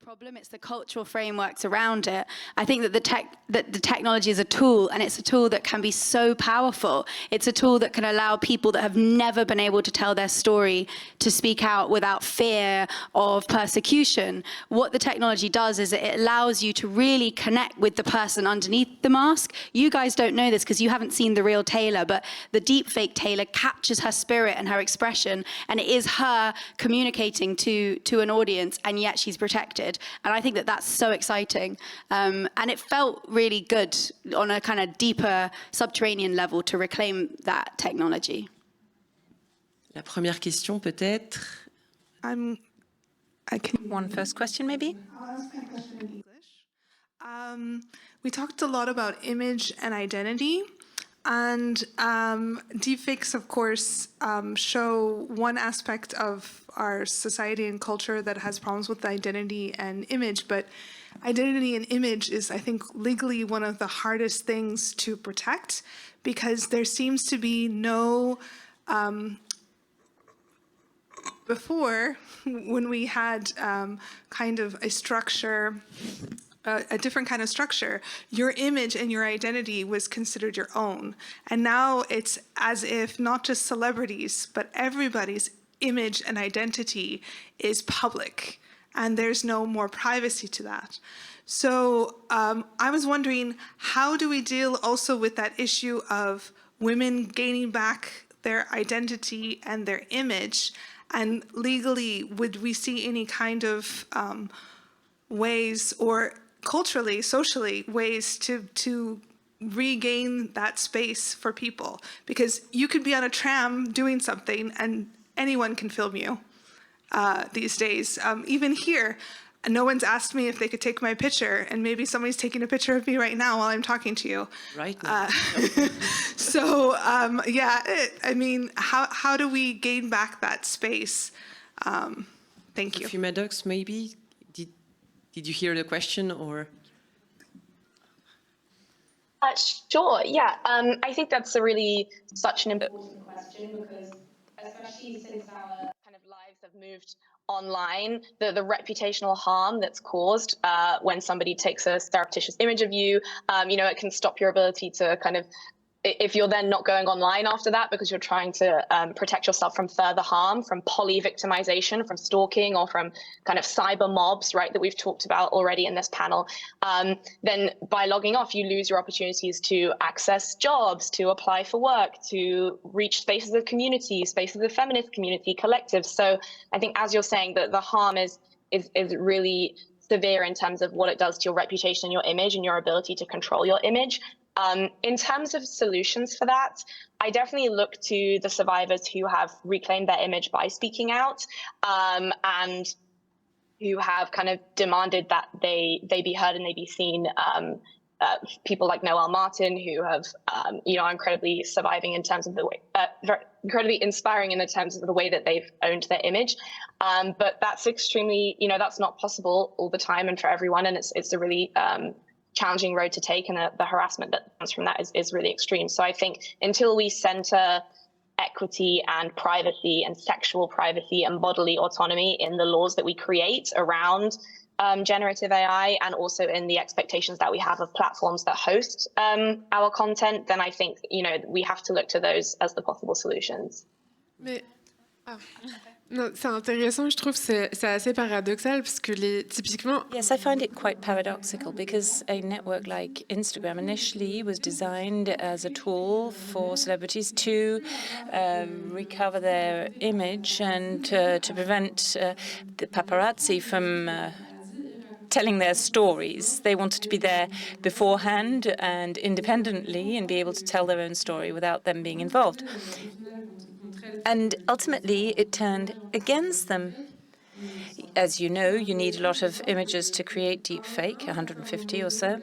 C: Problem. It's the cultural frameworks around it. I think that the technology is a tool, and it's a tool that can be so powerful. It's a tool that can allow people that have never been able to tell their story to speak out without fear of persecution. What the technology does is it allows you to really connect with the person underneath the mask. You guys don't know this because you haven't seen the real Taylor, but the deepfake Taylor captures her spirit and her expression, and it is her communicating to an audience, and yet she's protected. And I think that that's so exciting. And it felt really good on a kind of deeper subterranean level to reclaim that technology.
A: La première question, peut-être.
E: One first question, maybe?
G: I'll ask my question in English. We talked a lot about image and identity. And deepfakes, of course, show one aspect of our society and culture that has problems with identity and image. But identity and image is, I think, legally one of the hardest things to protect, because there seems to be no... Before, when we had kind of a structure a different kind of structure, your image and your identity was considered your own. And now it's as if not just celebrities, but everybody's image and identity is public, and there's no more privacy to that. So I was wondering, how do we deal also with that issue of women gaining back their identity and their image? And legally, would we see any kind of ways, or culturally, socially, ways to regain that space for people? Because you could be on a tram doing something and anyone can film you these days. Even here, no one's asked me if they could take my picture, and maybe somebody's taking a picture of me right now while I'm talking to you.
A: Right now.
G: So, I mean, how do we gain back that space? Thank you.
A: Sophie Maddox, maybe? Did you hear the question, or?
D: Sure, yeah. I think that's such an important question, because especially since our kind of lives have moved online, the reputational harm that's caused when somebody takes a surreptitious image of you, it can stop your ability to kind of, if you're then not going online after that because you're trying to protect yourself from further harm, from poly-victimization, from stalking, or from kind of cyber mobs, right, that we've talked about already in this panel, then by logging off, you lose your opportunities to access jobs, to apply for work, to reach spaces of community, spaces of feminist community, collectives. So I think, as you're saying, that the harm is really severe in terms of what it does to your reputation and your image and your ability to control your image. In terms of solutions for that, I definitely look to the survivors who have reclaimed their image by speaking out, and who have kind of demanded that they be heard and they be seen. People like Noelle Martin, who have, are incredibly surviving in terms of the way, incredibly inspiring in the terms of the way that they've owned their image. But that's extremely, that's not possible all the time and for everyone, and it's a really challenging road to take, and the harassment that comes from that is really extreme. So I think until we center equity and privacy and sexual privacy and bodily autonomy in the laws that we create around generative AI, and also in the expectations that we have of platforms that host our content, then I think, we have to look to those as the possible solutions.
F: Mais... Non, c'est intéressant, je trouve, c'est assez paradoxal, parce que typiquement...
E: Yes, I find it quite paradoxical, because a network like Instagram initially was designed as a tool for celebrities to recover their image and to prevent the paparazzi from telling their stories. They wanted to be there beforehand and independently and be able to tell their own story without them being involved. And ultimately, it turned against them. As you know, you need a lot of images to create deepfake, 150 or so.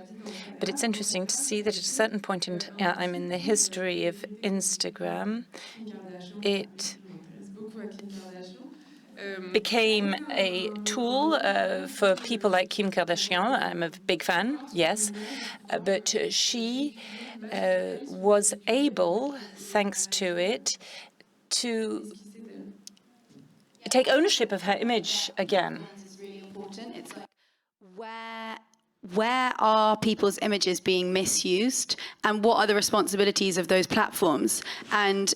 E: But it's interesting to see that at a certain point in the history of Instagram, it became a tool for people like Kim Kardashian. I'm a big fan, yes. But she was able, thanks to it, to take ownership of her image again.
C: It's really important. It's like, where are people's images being misused, and what are the responsibilities of those platforms? And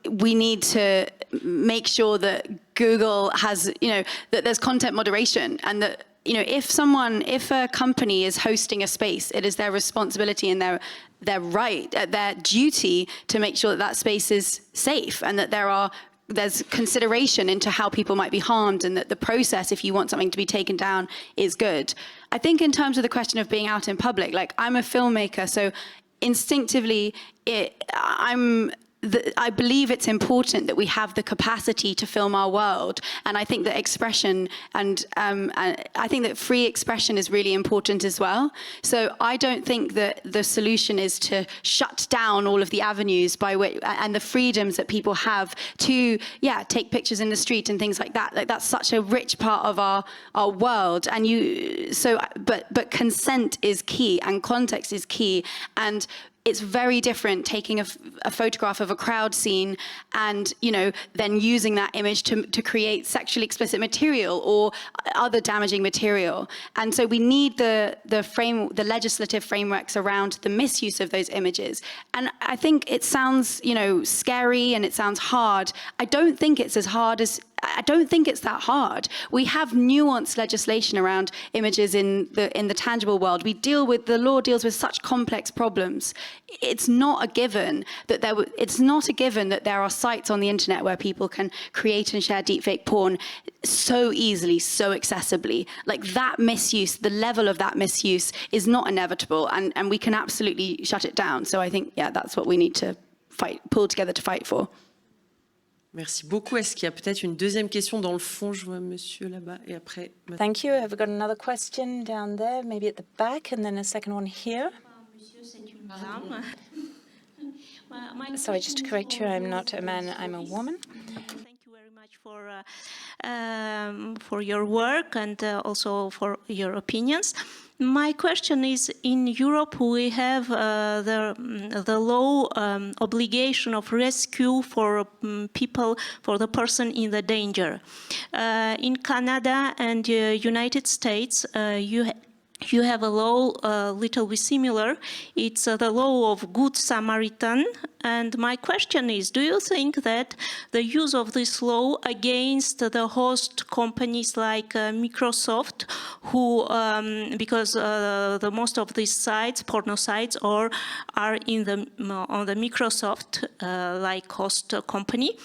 C: we need to make sure that Google has, that there's content moderation, and that, if a company is hosting a space, it is their responsibility and their right, their duty to make sure that that space is safe, and that there's consideration into how people might be harmed, and that the process, if you want something to be taken down, is good. I think in terms of the question of being out in public, like, I'm a filmmaker, so instinctively I believe it's important that we have the capacity to film our world, and I think that expression and I think that free expression is really important as well. So I don't think that the solution is to shut down all of the avenues by which and the freedoms that people have to take pictures in the street and things like that. Like, that's such a rich part of our world, and but consent is key and context is key, and it's very different taking a photograph of a crowd scene and, then using that image to create sexually explicit material or other damaging material. And so we need the legislative frameworks around the misuse of those images. And I think it sounds, scary and it sounds hard. I don't think it's that hard. We have nuanced legislation around images in the tangible world. The law deals with such complex problems. It's not a given that there are sites on the internet where people can create and share deepfake porn so easily, so accessibly. Like that misuse, the level of that misuse is not inevitable, and we can absolutely shut it down. So I think, that's what we need to pull together to fight for.
A: Merci beaucoup. Est-ce qu'il y a peut-être une deuxième question dans le fond? Je vois monsieur là-bas et après.
E: Thank you. Have we got another question down there, maybe at the back, and then a second one here? Sorry, just to correct you, I'm not a man, I'm a woman.
H: Thank you very much for your work and also for your opinions. My question is, in Europe we have the law obligation of rescue for people, for the person in the danger. In Canada and United States, you have a law a little bit similar. It's the law of Good Samaritan. And my question is, do you think that the use of this law against the host companies like Microsoft, who, because the most of these sites, porno sites, are in on the Microsoft like host company,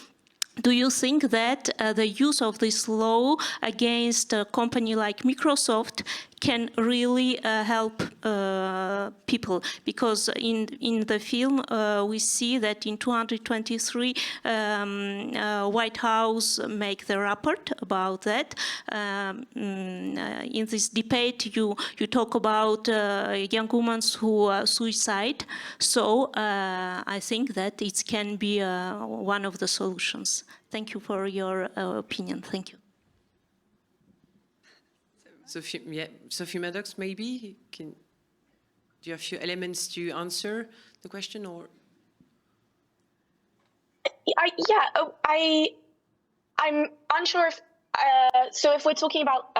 H: do you think that the use of this law against a company like Microsoft can really help people? Because in the film we see that in 223 White House make the report about that. In this debate you talk about young women who suicide. So I think that it can be one of the solutions. Thank you for your opinion. Thank you.
A: Sophie Maddox, maybe? Do you have a few elements to answer the question, or?
D: I'm unsure if, so if we're talking about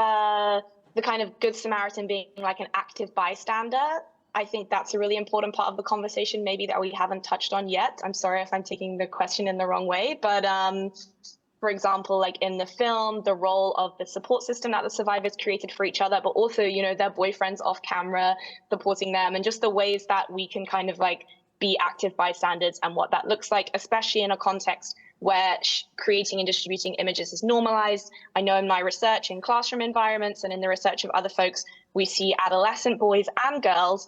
D: the kind of Good Samaritan being like an active bystander, I think that's a really important part of the conversation, maybe that we haven't touched on yet. I'm sorry if I'm taking the question in the wrong way, but for example, like in the film, the role of the support system that the survivors created for each other, but also, their boyfriends off camera supporting them, and just the ways that we can kind of like be active bystanders and what that looks like, especially in a context where creating and distributing images is normalized. I know in my research in classroom environments and in the research of other folks, we see adolescent boys and girls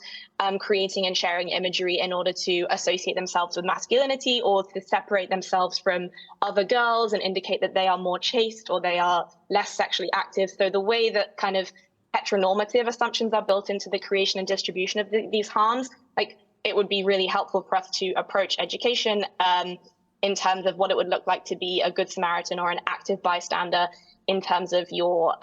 D: creating and sharing imagery in order to associate themselves with masculinity or to separate themselves from other girls and indicate that they are more chaste or they are less sexually active. So the way that kind of heteronormative assumptions are built into the creation and distribution of these harms, like it would be really helpful for us to approach education in terms of what it would look like to be a Good Samaritan or an active bystander in terms of your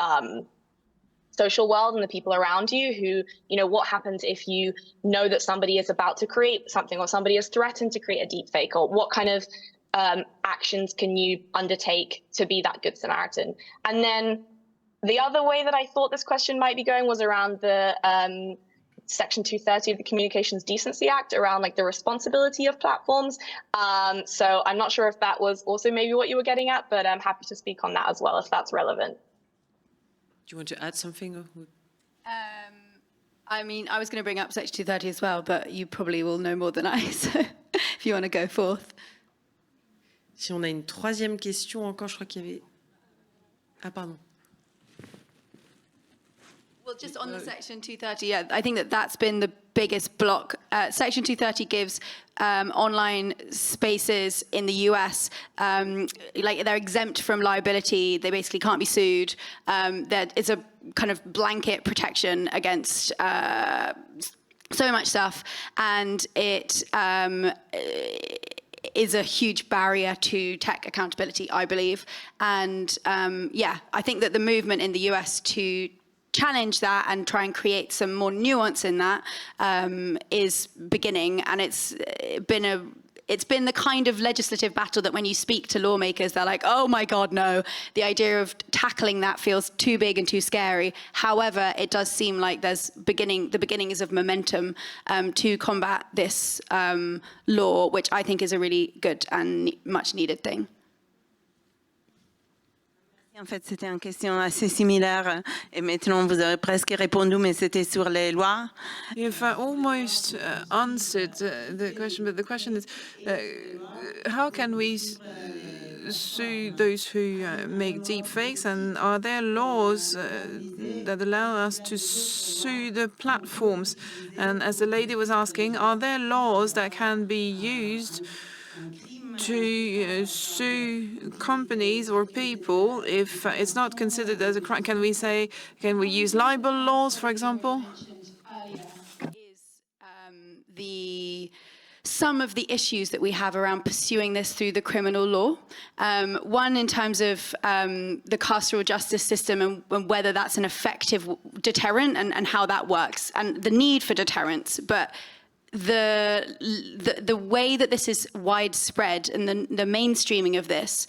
D: social world and the people around you who, what happens if you know that somebody is about to create something or somebody is threatened to create a deepfake, or what kind of actions can you undertake to be that Good Samaritan? And then the other way that I thought this question might be going was around the Section 230 of the Communications Decency Act, around like the responsibility of platforms. So I'm not sure if that was also maybe what you were getting at, but I'm happy to speak on that as well if that's relevant.
A: Do you want to add something?
C: I mean, I was going to bring up Section 230 as well, but you probably will know more than I, so if you want to go forth.
A: Si on a une troisième question encore, je crois qu'il y avait... Ah, pardon.
C: Well, just on the Section 230, I think that's been the biggest block. Section 230 gives online spaces in the US, like they're exempt from liability. They basically can't be sued. It's a kind of blanket protection against so much stuff, and it is a huge barrier to tech accountability, I believe. And I think that the movement in the US to challenge that and try and create some more nuance in that is beginning, and it's been the kind of legislative battle that when you speak to lawmakers, they're like, oh my God, no. The idea of tackling that feels too big and too scary. However, it does seem like there's the beginnings of momentum to combat this law, which I think is a really good and much needed thing.
I: En fait, c'était une question assez similaire et maintenant vous avez presque répondu, mais c'était sur les lois.
B: You've almost answered the question, but the question is, how can we sue those who make deepfakes, and are there laws that allow us to sue the platforms? And as the lady was asking, are there laws that can be used to sue companies or people if it's not considered as a crime? Can we use libel laws, for example?
C: Some of the issues that we have around pursuing this through the criminal law. One, in terms of the carceral justice system and whether that's an effective deterrent and how that works, and the need for deterrence. But the way that this is widespread and the mainstreaming of this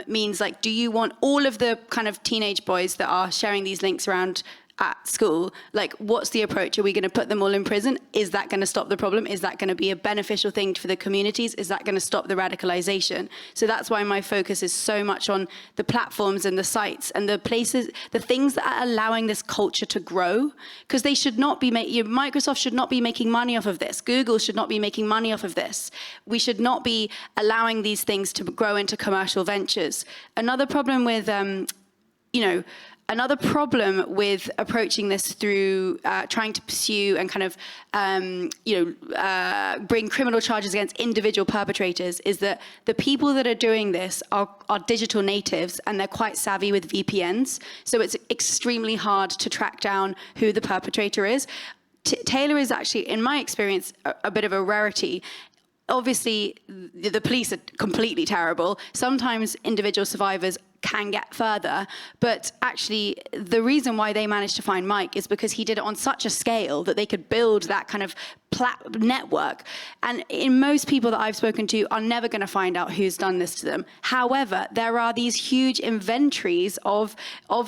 C: means, like, do you want all of the kind of teenage boys that are sharing these links around at school, like, what's the approach? Are we going to put them all in prison? Is that going to stop the problem? Is that going to be a beneficial thing for the communities? Is that going to stop the radicalization? So that's why my focus is so much on the platforms and the sites and the places, the things that are allowing this culture to grow, because they should not be Microsoft should not be making money off of this. Google should not be making money off of this. We should not be allowing these things to grow into commercial ventures. Another problem with, Another problem with approaching this through trying to pursue and kind of, bring criminal charges against individual perpetrators is that the people that are doing this are digital natives, and they're quite savvy with VPNs. So it's extremely hard to track down who the perpetrator is. Taylor is actually, in my experience, a bit of a rarity. Obviously, the police are completely terrible. Sometimes individual survivors can get further, but actually the reason why they managed to find Mike is because he did it on such a scale that they could build that kind of network. And in most people that I've spoken to are never going to find out who's done this to them. However, there are these huge inventories of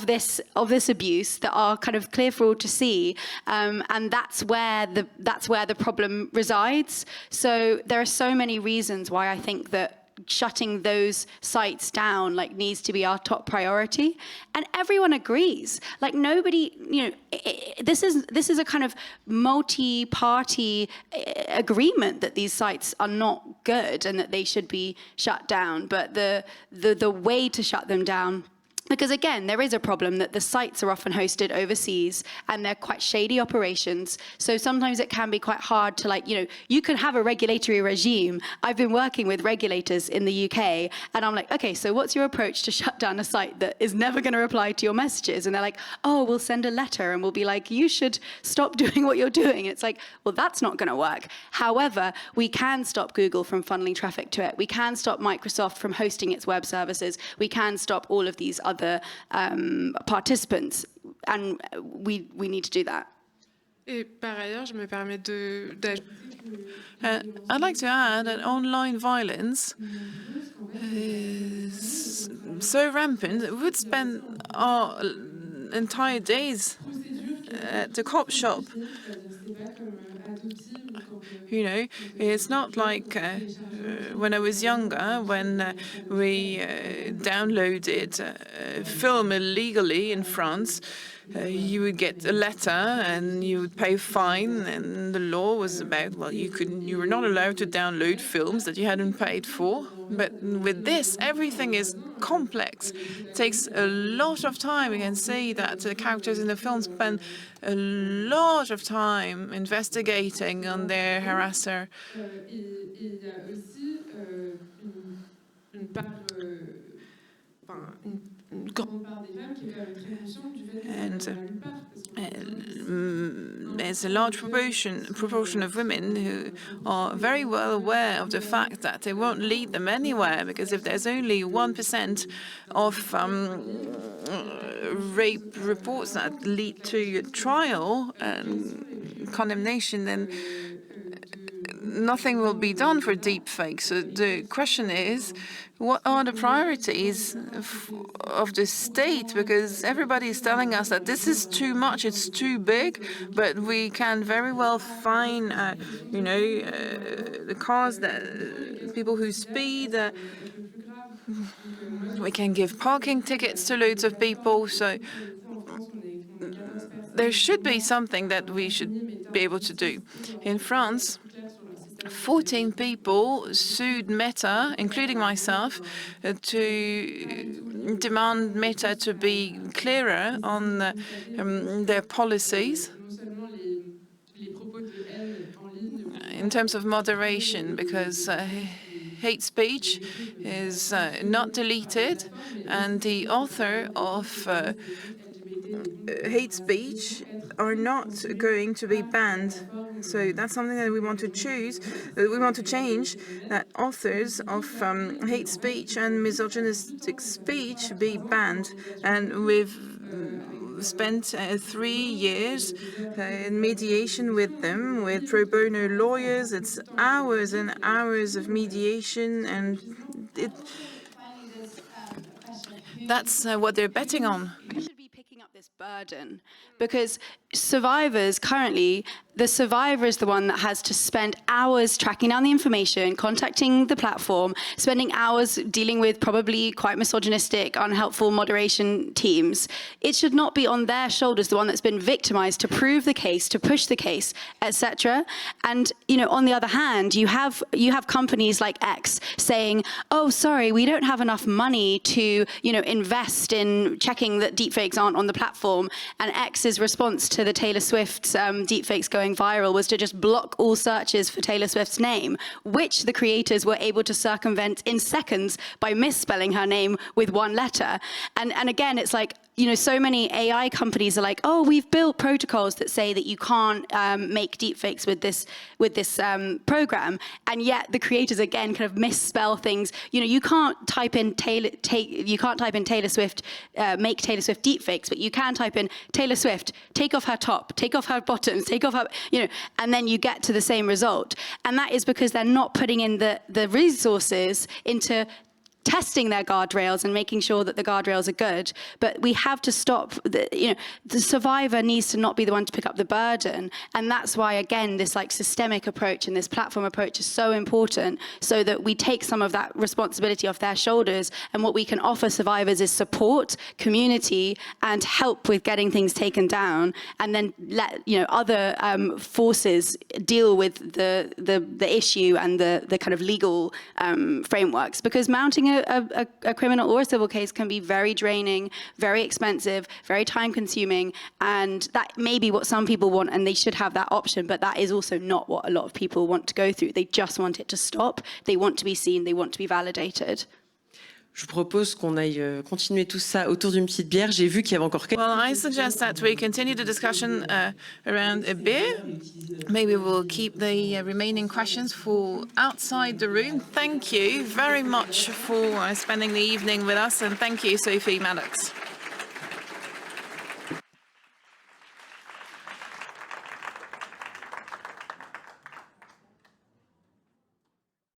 C: this abuse that are kind of clear for all to see, and that's where the problem resides. So there are so many reasons why I think that shutting those sites down needs to be our top priority, and everyone agrees. Nobody, this is a kind of multi-party agreement that these sites are not good and that they should be shut down. But the way to shut them down, because again, there is a problem that the sites are often hosted overseas and they're quite shady operations. So sometimes it can be quite hard to you can have a regulatory regime. I've been working with regulators in the UK and I'm like, okay, so what's your approach to shut down a site that is never going to reply to your messages? And they're like, oh, we'll send a letter and we'll be like, you should stop doing what you're doing. And it's like, well, that's not going to work. However, we can stop Google from funneling traffic to it. We can stop Microsoft from hosting its web services. We can stop all of these other participants, and we need to do that.
F: Et par ailleurs, je me permets d'ajouter.
B: I'd like to add that online violence is so rampant that we would spend our entire days at the cop shop. It's not like when I was younger, when we downloaded a film illegally in France. You would get a letter and you would pay a fine, and the law was about, well, you were not allowed to download films that you hadn't paid for. But with this, everything is complex. It takes a lot of time. We can see that the characters in the film spend a lot of time investigating on their harasser. And there's a large proportion of women who are very well aware of the fact that it won't lead them anywhere, because if there's only 1% of rape reports that lead to trial and condemnation, then nothing will be done for deepfakes. So the question is, what are the priorities of the state? Because everybody is telling us that this is too much, it's too big, but we can very well find, the cars that people who speed. We can give parking tickets to loads of people. So there should be something that we should be able to do. In France, 14 people sued Meta, including myself, to demand Meta to be clearer on their policies in terms of moderation, because hate speech is not deleted, and the author of hate speech are not going to be banned. So that's something that we want to choose. We want to change, that authors of hate speech and misogynistic speech be banned. And we've spent 3 years in mediation with them, with pro bono lawyers. It's hours and hours of mediation, and that's what they're betting on.
C: Should be picking up this burden, because survivors currently, the survivor is the one that has to spend hours tracking down the information, contacting the platform, spending hours dealing with probably quite misogynistic, unhelpful moderation teams. It should not be on their shoulders, the one that's been victimized, to prove the case, to push the case, etc. And on the other hand, you have companies like X saying, "Oh, sorry, we don't have enough money to invest in checking that deepfakes aren't on the platform." And X's response to the Taylor Swift deepfakes going viral was to just block all searches for Taylor Swift's name, which the creators were able to circumvent in seconds by misspelling her name with one letter. And again, it's like, so many AI companies are like, "Oh, we've built protocols that say that you can't make deepfakes with this program," and yet the creators again kind of misspell things. You can't type in Taylor Swift, make Taylor Swift deepfakes, but you can type in Taylor Swift, take off her top, take off her bottoms, take off her, and then you get to the same result. And that is because they're not putting in the resources into testing their guardrails and making sure that the guardrails are good. But we have to stop, the survivor needs to not be the one to pick up the burden. And that's why, again, this systemic approach and this platform approach is so important, so that we take some of that responsibility off their shoulders. And what we can offer survivors is support, community, and help with getting things taken down, and then let other forces deal with the issue and the kind of legal frameworks. Because mounting a criminal or a civil case can be very draining, very expensive, very time-consuming, and that may be what some people want, and they should have that option, but that is also not what a lot of people want to go through. They just want it to stop, they want to be seen, they want to be validated.
A: Je vous propose qu'on aille continuer tout ça autour d'une petite bière. J'ai vu qu'il y avait encore quelques...
B: Well, I suggest that we continue the discussion around a beer. Maybe we'll keep the remaining questions for outside the room. Thank you very much for spending the evening with us, and thank you, Sophie Maddox.